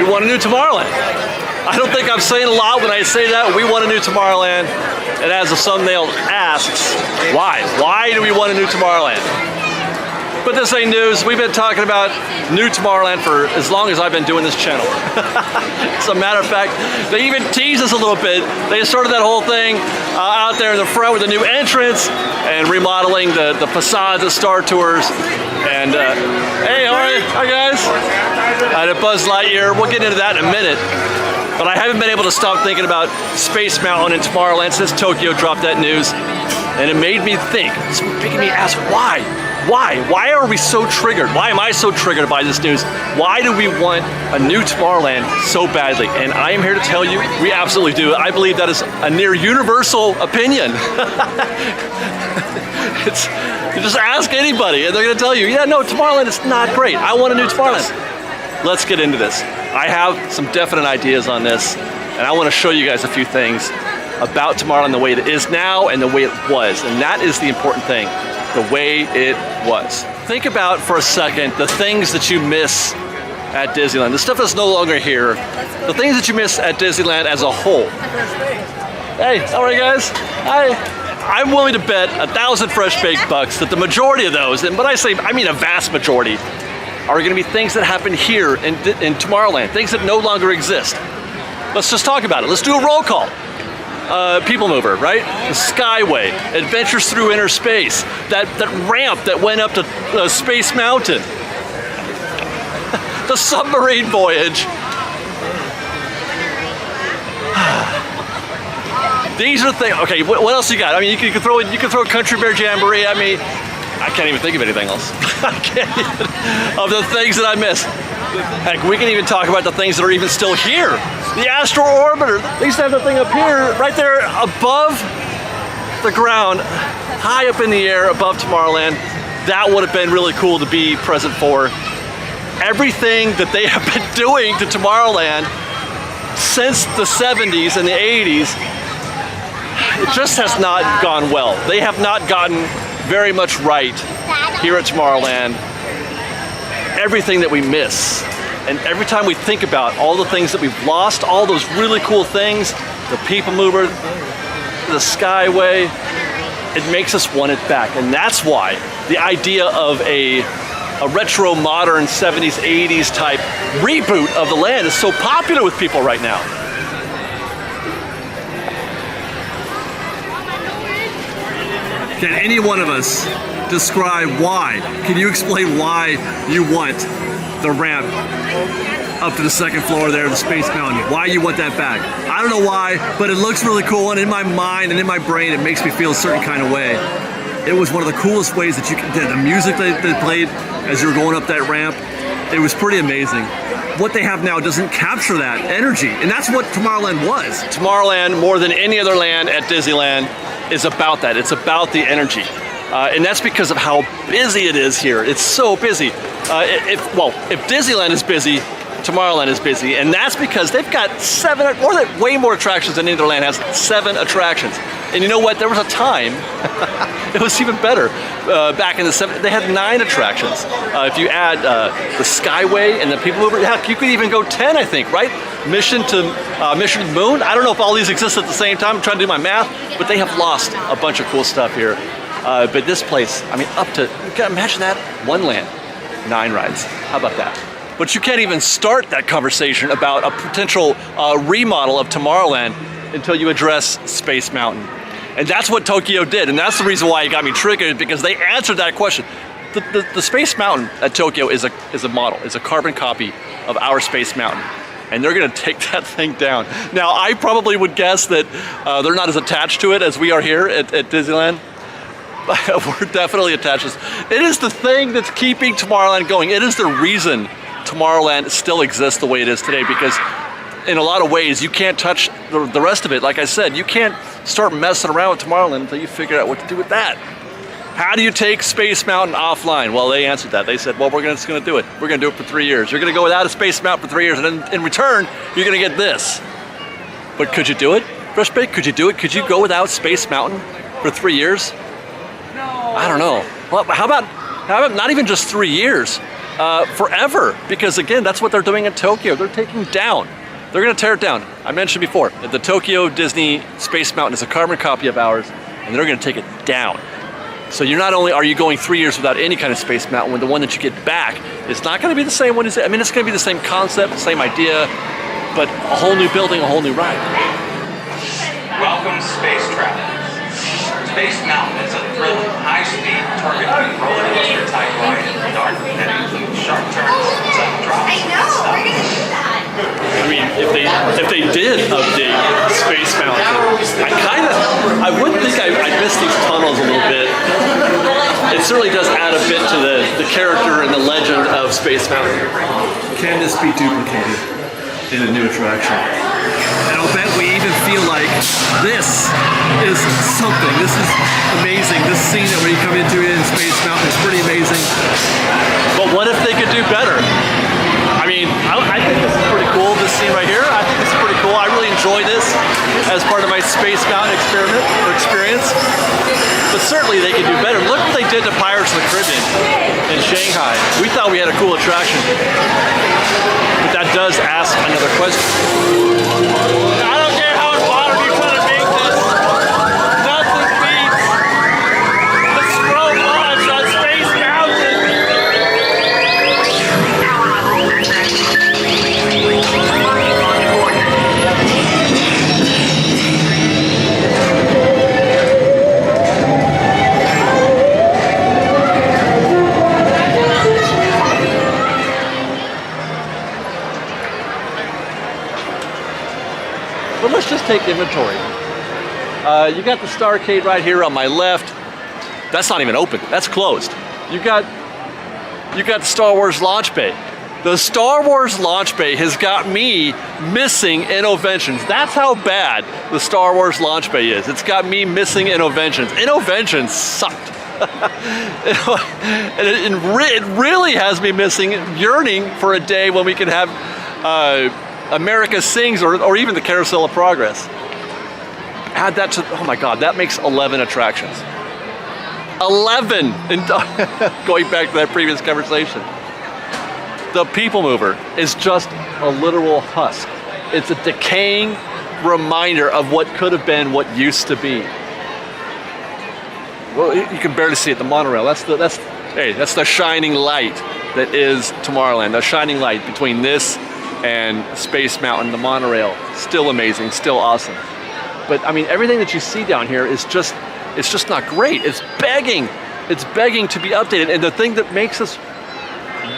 want a new Tomorrowland. I don't think I'm saying a lot when I say that. We want a new Tomorrowland. And as the thumbnail asks, why? Why do we want a new Tomorrowland? But this ain't news. We've been talking about new Tomorrowland for as long as I've been doing this channel. As a matter of fact, they even teased us a little bit. They started that whole thing out there in the front with a new entrance and remodeling the facades of Star Tours. And hey, how are you? Hi guys. And a Buzz Lightyear. We'll get into that in a minute. But I haven't been able to stop thinking about Space Mountain and Tomorrowland since Tokyo dropped that news. And it made me think, it's making me ask why? Why? Why are we so triggered? Why am I so triggered by this news? Why do we want a new Tomorrowland so badly? And I am here to tell you, we absolutely do. I believe that is a near universal opinion. You just ask anybody and they're gonna tell you, yeah, no, Tomorrowland is not great. I want a new Tomorrowland. Let's get into this. I have some definite ideas on this, and I want to show you guys a few things about Tomorrowland, the way it is now and the way it was. And that is the important thing, the way it was. Think about for a second the things that you miss at Disneyland, the stuff that's no longer here, the things that you miss at Disneyland as a whole. Hey, how are you guys? Hi. I'm willing to bet 1,000 fresh baked bucks that the majority of those, and when I say, I mean a vast majority, are gonna be things that happen here in Tomorrowland, things that no longer exist. Let's just talk about it. Let's do a roll call. People Mover, right? The Skyway, Adventures Through Inner Space, that ramp that went up to Space Mountain, the submarine voyage. These are things. Okay, what else you got? I mean, you can throw a Country Bear Jamboree. I mean, I can't even think of anything else. I can't even, of the things that I miss. Heck, we can even talk about the things that are even still here. The Astro Orbiter. They used to have the thing up here, right there above the ground, high up in the air above Tomorrowland. That would have been really cool to be present for. Everything that they have been doing to Tomorrowland since the 70s and the 80s, it just has not gone well. They have not gotten very much right here at Tomorrowland. Everything that we miss, and every time we think about all the things that we've lost, all those really cool things, the People Mover, the Skyway, it makes us want it back. And that's why the idea of a retro modern 70s, 80s type reboot of the land is so popular with people right now. Can any one of us describe why? Can you explain why you want the ramp up to the second floor there of the Space Mountain? Why you want that back? I don't know why, but it looks really cool, and in my mind and in my brain it makes me feel a certain kind of way. It was one of the coolest ways that you could, the music that they played as you were going up that ramp, it was pretty amazing. What they have now doesn't capture that energy, and that's what Tomorrowland was. Tomorrowland, more than any other land at Disneyland, is about that. It's about the energy. And that's because of how busy it is here. It's so busy. If Disneyland is busy, Tomorrowland is busy, and that's because they've got way more attractions than any other land has. 7 attractions. And you know what? There was a time, it was even better. Back in the 70s, they had 9 attractions. If you add the Skyway and the People Mover, heck, you could even go 10, I think, right? Mission to the Moon. I don't know if all these exist at the same time. I'm trying to do my math, but they have lost a bunch of cool stuff here. But this place, I mean, up to, you can imagine that, one land, 9 rides. How about that? But you can't even start that conversation about a potential remodel of Tomorrowland until you address Space Mountain. And that's what Tokyo did, and that's the reason why it got me triggered, because they answered that question. The Space Mountain at Tokyo is a model, is a carbon copy of our Space Mountain. And they're gonna take that thing down. Now, I probably would guess that they're not as attached to it as we are here at Disneyland. We're definitely attached. It is the thing that's keeping Tomorrowland going. It is the reason Tomorrowland still exists the way it is today, because in a lot of ways you can't touch the rest of it. Like I said, you can't start messing around with Tomorrowland until you figure out what to do with that. How do you take Space Mountain offline? Well, they answered that. They said, well, we're just gonna do it. We're gonna do it for 3 years. You're gonna go without a Space Mountain for 3 years, and then in return, you're gonna get this. But could you do it? Fresh Bake, could you do it? Could you go without Space Mountain for 3 years? No. I don't know. Well, how about not even just 3 years? forever, because again, that's what they're doing in Tokyo. They're taking down. They're going to tear it down. I mentioned before that the Tokyo Disney Space Mountain is a carbon copy of ours, and they're going to take it down. So you're not only are you going 3 years without any kind of Space Mountain, when the one that you get back is not going to be the same one. I mean, it's going to be the same concept, the same idea, but a whole new building, a whole new ride. Welcome, space travelers. Space Mountain is a thrilling, high-speed, target-driven roller coaster type ride in the dark that includes sharp turns, sudden drops, I know, we're gonna do that. I mean, if they did update Space Mountain, I wouldn't think I'd miss these tunnels a little bit. It certainly does add a bit to the character and the legend of Space Mountain. Can this be duplicated in a new attraction? And I'll bet we even feel like this is something. This is amazing. This scene that we come into in Space Mountain is pretty amazing. But what if they could do better? I mean, I think this is pretty cool, this scene right here. I think this is pretty cool. I really enjoy this as part of my Space Mountain experience. But certainly they could do better. Look what they did to Pirates of the Caribbean in Shanghai. We thought we had a cool attraction. But that does ask another question. I don't care how modern you try to make this. Nothing beats the strobe lights on Space Mountain. But let's just take inventory. You got the Starcade right here on my left. That's not even open. That's closed. You got the Star Wars launch bay. The Star Wars launch bay has got me missing Innoventions. That's how bad the Star Wars launch bay is. It's got me missing Innoventions. Innoventions sucked. And it really has me missing, yearning for a day when we can have America Sings or even the Carousel of Progress. Add that to, oh my God, that makes 11 attractions. 11! And going back to that previous conversation. The People Mover is just a literal husk. It's a decaying reminder of what could have been, what used to be. Well, you can barely see it, the monorail. That's the shining light that is Tomorrowland. The shining light between this and Space Mountain, the monorail. Still amazing, still awesome. But I mean, everything that you see down here is just, it's just not great. It's begging to be updated. And the thing that makes us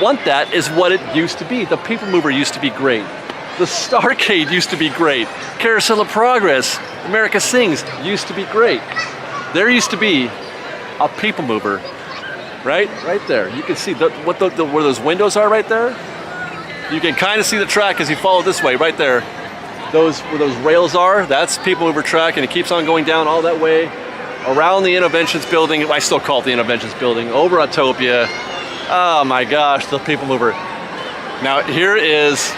want that is what it used to be. The People Mover used to be great. The Starcade used to be great. Carousel of Progress, America Sings used to be great. There used to be a People Mover, right there. You can see where those windows are right there. You can kind of see the track as you follow this way, right there. Where those rails are, that's People Mover track, and it keeps on going down all that way around the Innoventions building. I still call it the Innoventions building, over Autopia. Oh my gosh, the People Mover. Now here is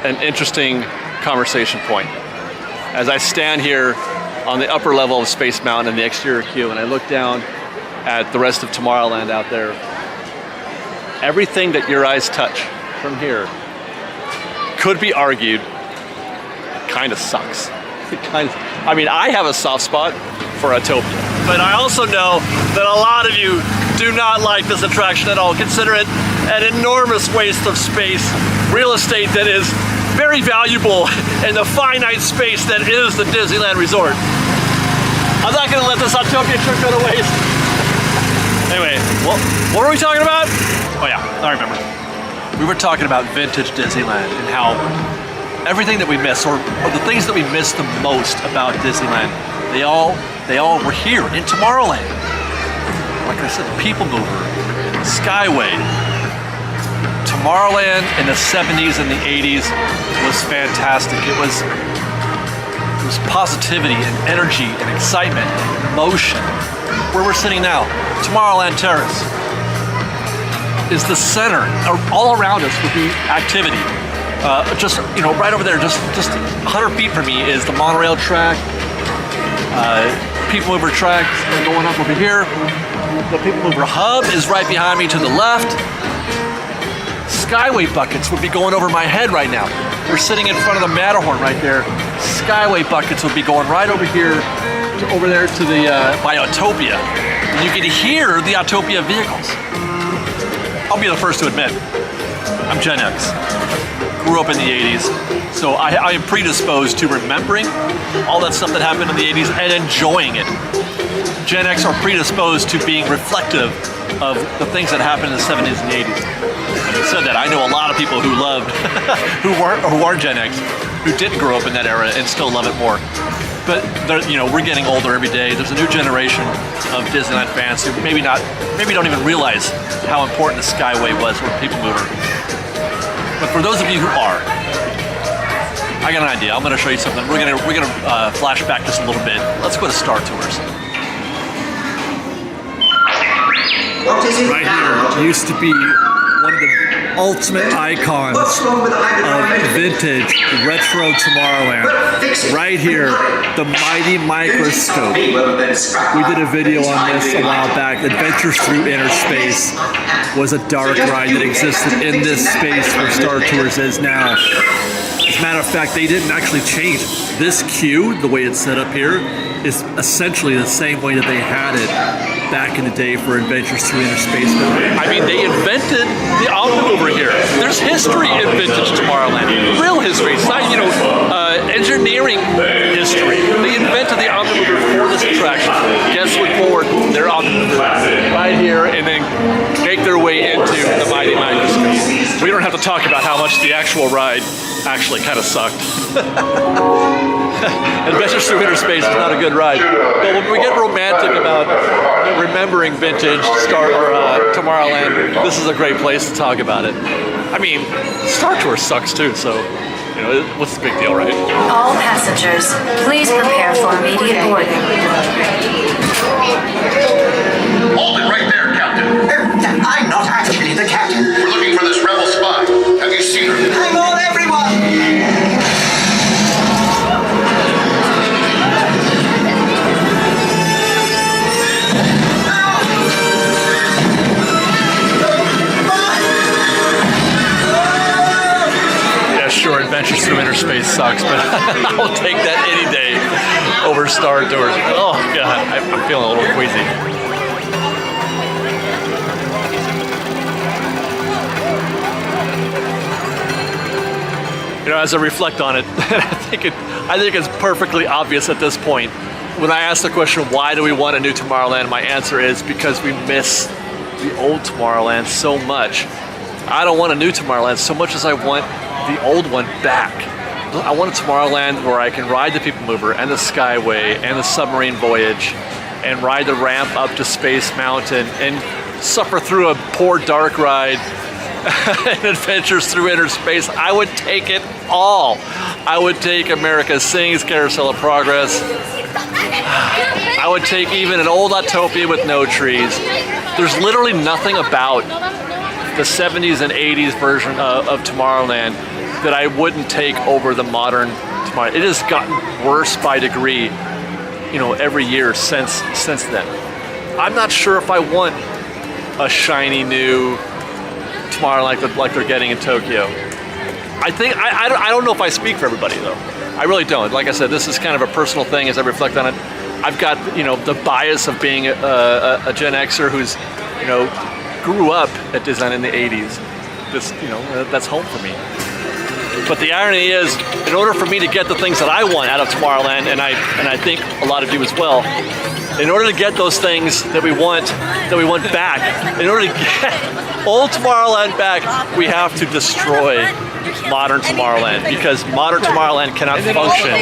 an interesting conversation point. As I stand here on the upper level of Space Mountain in the exterior queue and I look down at the rest of Tomorrowland out there, everything that your eyes touch from here could be argued kind of sucks. I mean, I have a soft spot for Autopia, but I also know that a lot of you do not like this attraction at all. Consider it an enormous waste of space, real estate that is very valuable in the finite space that is the Disneyland Resort. I'm not gonna let this Autopia trip go to waste. Anyway, what were we talking about? Oh yeah, I remember. We were talking about vintage Disneyland and how everything that we miss, or the things that we miss the most about Disneyland, they all were here in Tomorrowland. Like I said, the People Mover, Skyway. Tomorrowland in the 70s and the 80s was fantastic. It was positivity and energy and excitement and emotion. Where we're sitting now, Tomorrowland Terrace is the center. All around us would be activity. Just, you know, right over there, just 100 feet from me is the monorail track, People Mover track going up over here. The People Mover hub is right behind me to the left. Skyway buckets would be going over my head right now. We're sitting in front of the Matterhorn right there. Skyway buckets would be going right over here, over there to the by Autopia. And you can hear the Autopia vehicles. I'll be the first to admit, I'm Gen X. Grew up in the 80s, so I am predisposed to remembering all that stuff that happened in the 80s and enjoying it. Gen X are predisposed to being reflective of the things that happened in the 70s and the 80s. Having said that, I know a lot of people who loved, who are Gen X, who didn't grow up in that era and still love it more. But you know, we're getting older every day. There's a new generation of Disneyland fans who maybe don't even realize how important the Skyway was for People Mover. But for those of you who are, I got an idea. I'm going to show you something. We're gonna flash back just a little bit. Let's go to Star Tours. Right here used to be one of the ultimate icons of vintage retro Tomorrowland. Right here, the Mighty Microscope. We did a video on this a while back. Adventures Through Inner Space was a dark ride that existed in this space where Star Tours is now. As a matter of fact, they didn't actually change. This queue, the way it's set up here, is essentially the same way that they had it back in the day for Adventures Through Inner Space. I mean, they invented the Omnimover here. There's history in vintage Tomorrowland. Real history. It's not, you know, engineering history. They invented the Omnimover for this attraction. Guests would board their Omnimover right here and then make their way into the Mighty Microscope. We don't have to talk about how much the actual ride actually kind of sucked. Adventures Through Inner Space is not a good ride. But when we get romantic about remembering vintage Tomorrowland, this is a great place to talk about it. I mean, Star Tours sucks too, so, you know, what's the big deal, right? All passengers, please prepare for immediate boarding. Hold it right there, Captain. I'm not actually the captain. We're looking for this rebel spy. Have you seen her? Hang on, everyone! Sure, Adventures Through Inner Space sucks, but I'll take that any day over Star Tours. Oh God, I'm feeling a little queasy. You know, as I reflect on it, I think it's perfectly obvious at this point. When I ask the question, why do we want a new Tomorrowland? My answer is because we miss the old Tomorrowland so much. I don't want a new Tomorrowland so much as I want the old one back. I want a Tomorrowland where I can ride the People Mover and the Skyway and the Submarine Voyage and ride the ramp up to Space Mountain and suffer through a poor dark ride and Adventures Through Inner Space. I would take it all. I would take America Sings Carousel of Progress. I would take even an old Autopia with no trees. There's literally nothing about the 70s and 80s version of Tomorrowland that I wouldn't take over the modern Tomorrowland. It has gotten worse by degree, you know, every year since then. I'm not sure if I want a shiny new Tomorrowland like they're getting in Tokyo. I don't know if I speak for everybody though. I really don't. Like I said, this is kind of a personal thing as I reflect on it. I've got, you know, the bias of being a Gen Xer who's, you know, grew up at Disneyland in the 80s. This, you know, that's home for me. But the irony is, in order for me to get the things that I want out of Tomorrowland, and I think a lot of you as well, in order to get those things that we want back, in order to get old Tomorrowland back, we have to destroy modern Tomorrowland, because modern Tomorrowland cannot function.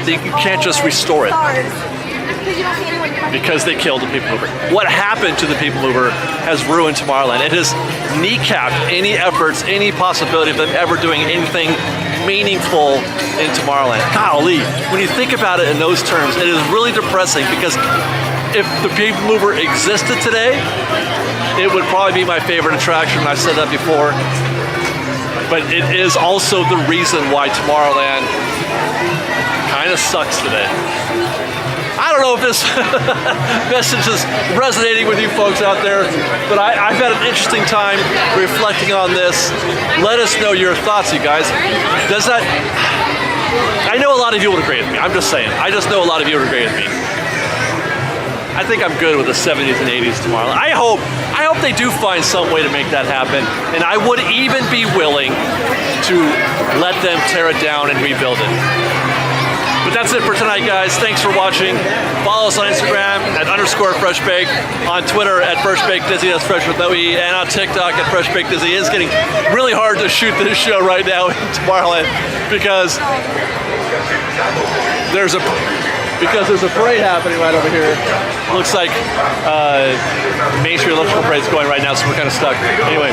You can't just restore it. Because they killed the People Mover. What happened to the People Mover has ruined Tomorrowland. It has kneecapped any efforts, any possibility of them ever doing anything meaningful in Tomorrowland. Golly, when you think about it in those terms, it is really depressing, because if the People Mover existed today, it would probably be my favorite attraction. I've said that before. But it is also the reason why Tomorrowland kind of sucks today. I don't know if this message is resonating with you folks out there, but I've had an interesting time reflecting on this. Let us know your thoughts, you guys. Does that... I know a lot of you would agree with me. I'm just saying. I just know a lot of you would agree with me. I think I'm good with the 70s and 80s Tomorrowland. I hope they do find some way to make that happen, and I would even be willing to let them tear it down and rebuild it. But that's it for tonight, guys. Thanks for watching. Follow us on Instagram at _FreshBaked, on Twitter at FreshBakedDizzy, that's Fresh with no E, and on TikTok at FreshBakedDizzy. It's getting really hard to shoot this show right now in Tomorrowland because there's a parade happening right over here. Looks like Main Street Electrical Parade is going right now, so we're kind of stuck. Anyway,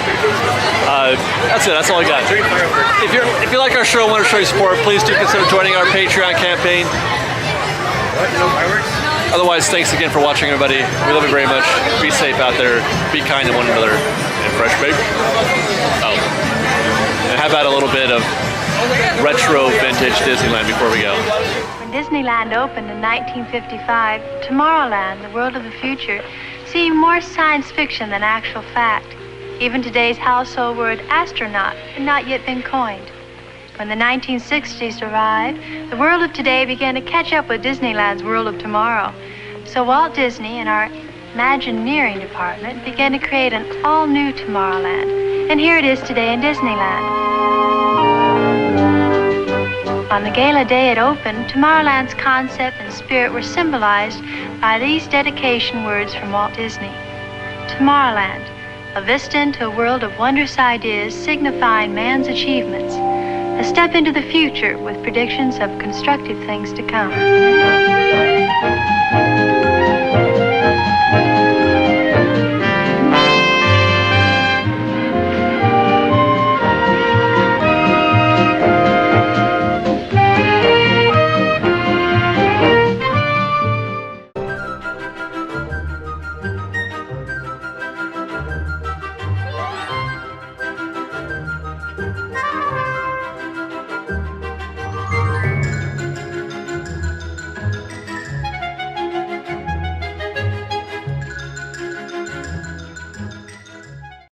that's it. That's all I got. If you like our show and want to show your support, please do consider joining our Patreon campaign. Otherwise, thanks again for watching, everybody. We love you very much. Be safe out there. Be kind to one another. And Fresh Baked. Oh. And how about a little bit of retro vintage Disneyland before we go? Disneyland opened in 1955, Tomorrowland, the world of the future, seemed more science fiction than actual fact. Even today's household word astronaut had not yet been coined. When the 1960s arrived, the world of today began to catch up with Disneyland's world of tomorrow. So Walt Disney and our Imagineering department began to create an all-new Tomorrowland. And here it is today in Disneyland. On the gala day it opened, Tomorrowland's concept and spirit were symbolized by these dedication words from Walt Disney. Tomorrowland, a vista into a world of wondrous ideas signifying man's achievements, a step into the future with predictions of constructive things to come.